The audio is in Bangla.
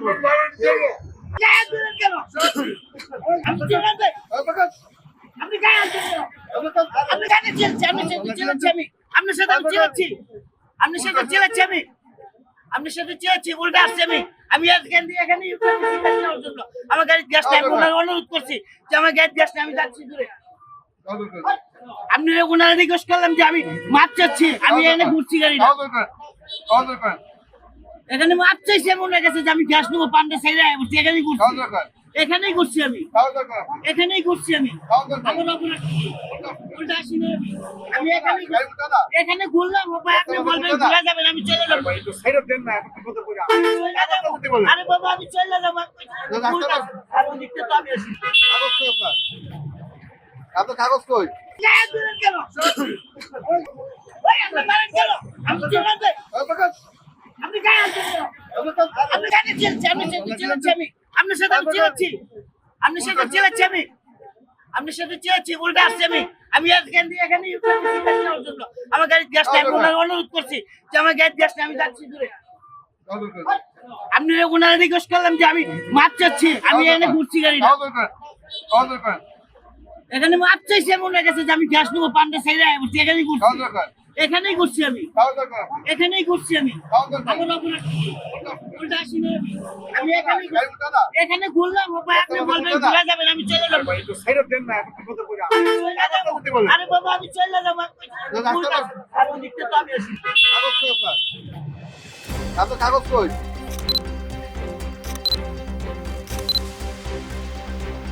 আপনি গায়ে হাত দিলেন কেন? আপনি গায়ে চিল্লাচ্ছি, আপনার সাথে আমি চিল্লাচ্ছি, আপনার সাথে চিল্লাচ্ছি আমি, আপনার সাথে চিল্লাচ্ছি, উল্টা আসছি আমি এখান দিয়ে এখানে গ্যাস নেওয়ার জন্য আমার গাড়ির গ্যাস নেই, ওনার অনুরোধ করছি যে আমার গাড়ির গ্যাস নেই, আমি যাচ্ছি দূরে। আপনি ওনারা রিকোয়েস্ট করলাম যে আমি মাপ চাচ্ছি, আমি এখানে ঘুরছি গাড়ি এখানে মাপ চাইছি, আমি ওনার কাছে যে আমি গ্যাস নেবো, পান্ডা সাইডে বসছি, এখানেই ঘুরছি, এখানেই ঘুরছি আমি, এখানেই ঘুরছি আমি, আমার অপরাধ উল্টা আসি না আমি এখানে ঘুরলাম, আপনি বলবেন ঘুরা যাবেন, আমি চলে যাবো। আরে বাবা আমি চলে যাবো, দেখতে তো আমি আসি। আপনার কাগজ কই? গায়ে দিলেন কেন? আপনি মারেন কেন? আপনি চিল্লাতে, আপনি গায়ে হাত দিলেন কেন? আপনি গায়ে চিল্লাচ্ছি, আপনার সাথে আমি চিল্লাচ্ছি, আপনার সাথে চিল্লাচ্ছি আমি, আপনার সাথে চিল্লাচ্ছি, উল্টা আসছি আমি এখান দিয়ে এখানে গ্যাস নেওয়ার জন্য আমার গাড়ির গ্যাস নেই, ওনার অনুরোধ করছি যে আমার গাড়ির গ্যাস নেই, আমি যাচ্ছি দূরে। আপনি ওনারা রিকোয়েস্ট করলাম যে আমি মাপ চাচ্ছি, আমি এখানে ঘুরছি গাড়ি এখানে মাপ চাইছি, আমি ওনার কাছে যে আমি গ্যাস নেবো, পান্ডা সাইডে বসছি, এখানেই ঘুরছি, এখানেই ঘুরছি আমি, এখানেই ঘুরছি আমি, আমার অপরাধ উল্টা আসি না আমি এখানে ঘুরলাম, আপনি বলবেন ঘুরা যাবেন, আমি চলে যাবো। আরে বাবা আমি চলে যাবো, দেখতে তো আমি আসি। আপনার কাগজ কই?